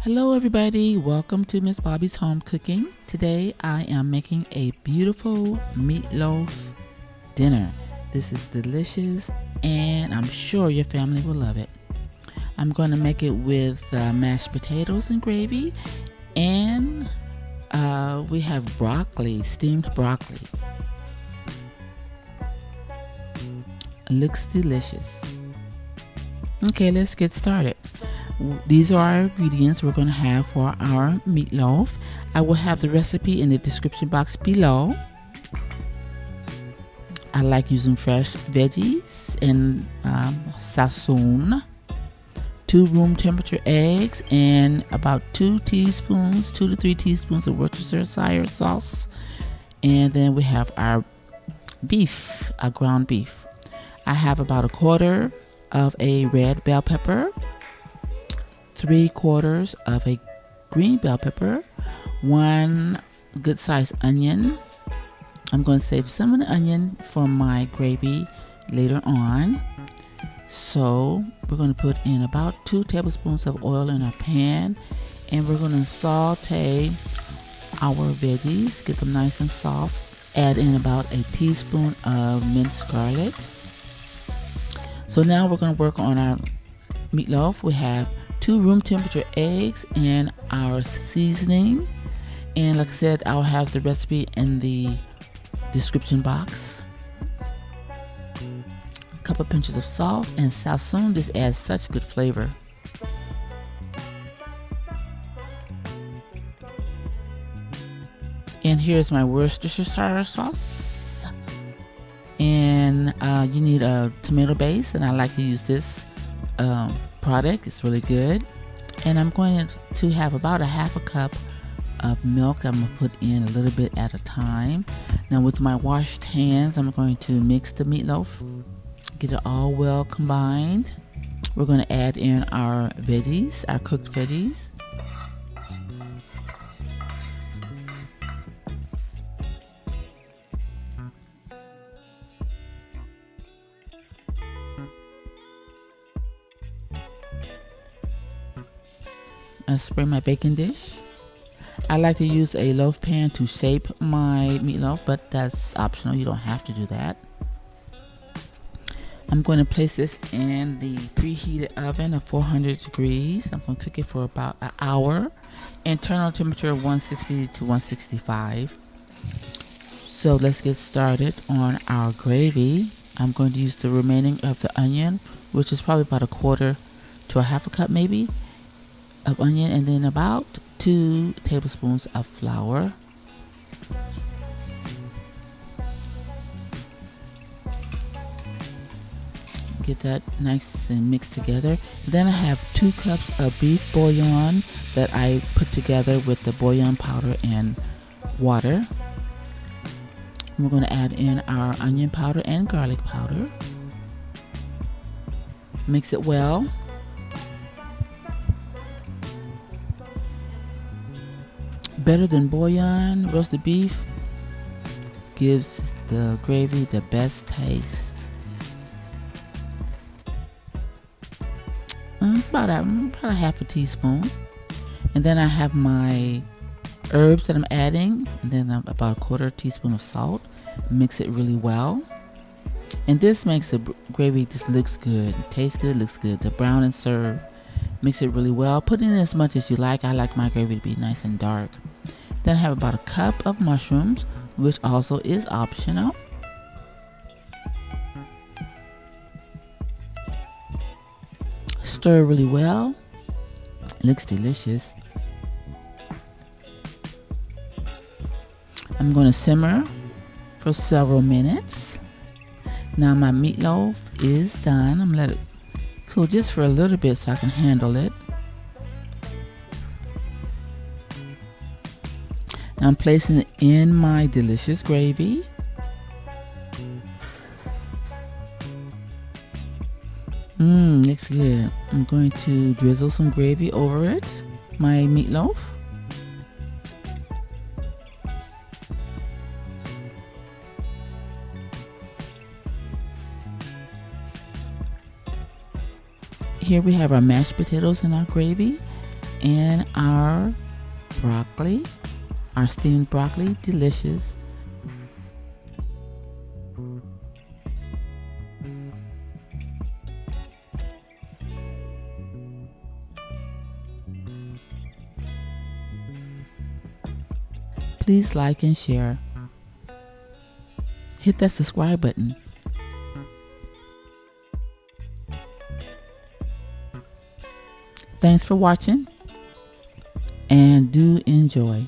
Hello everybody, welcome to Miss Bobby's Home Cooking. Today I am making a beautiful meatloaf dinner. This is delicious and I'm sure your family will love it. I'm going to make it with mashed potatoes and gravy, and we have broccoli, steamed broccoli. It looks delicious. Okay, let's get started. These are our ingredients we're going to have for our meatloaf. I will have the recipe in the description box below. I like using fresh veggies and Sazon, 2 room temperature eggs, and about 2 to 3 teaspoons of Worcestershire sauce. And then we have our beef, our ground beef. I have about 1/4 of a red bell pepper, 3/4 of a green bell pepper, 1 good sized onion. I'm going to save some of the onion for my gravy later on. So we're going to put in about 2 tablespoons of oil in our pan, and we're going to saute our veggies, get them nice and soft. Add in about a teaspoon of minced garlic. So now we're going to work on our meatloaf. We have 2 room temperature eggs and our seasoning. And like I said, I'll have the recipe in the description box. A couple pinches of salt and Sazon. This adds such good flavor. And here's my Worcestershire sauce. And you need a tomato base, and I like to use this product. It's really good. And I'm going to have about 1/2 cup of milk. I'm going to put in a little bit at a time. Now with my washed hands, I'm going to mix the meatloaf, get it all well combined. We're going to add in our veggies, our cooked veggies. I spray my baking dish. I like to use a loaf pan to shape my meatloaf, but that's optional. You don't have to do that. I'm going to place this in the preheated oven of 400 degrees. I'm going to cook it for about an hour. Internal temperature of 160 to 165. So let's get started on our gravy. I'm going to use the remaining of the onion, which is probably about 1/4 to 1/2 cup maybe of onion, and then about 2 tablespoons of flour. Get that nice and mixed together. Then I have 2 cups of beef bouillon that I put together with the bouillon powder and water. We're going to add in our onion powder and garlic powder. Mix it well. Better than bouillon, roasted beef gives the gravy the best taste. It's about a 1/2 teaspoon. And then I have my herbs that I'm adding, and then about 1/4 teaspoon of salt. Mix it really well. And this makes the gravy just looks good, tastes good, looks good. The brown and serve. Mix it really well. Put in as much as you like. I like my gravy to be nice and dark. Then I have about 1 cup of mushrooms, which also is optional. Stir really well. Looks delicious. I'm going to simmer for several minutes. Now my meatloaf is done. I'm going to let it cool just for a little bit so I can handle it. Now I'm placing it in my delicious gravy. Looks good. I'm going to drizzle some gravy over it, my meatloaf. Here we have our mashed potatoes and our gravy. and our broccoli, our steamed broccoli, delicious. Please like and share. Hit that subscribe button. Thanks for watching and do enjoy.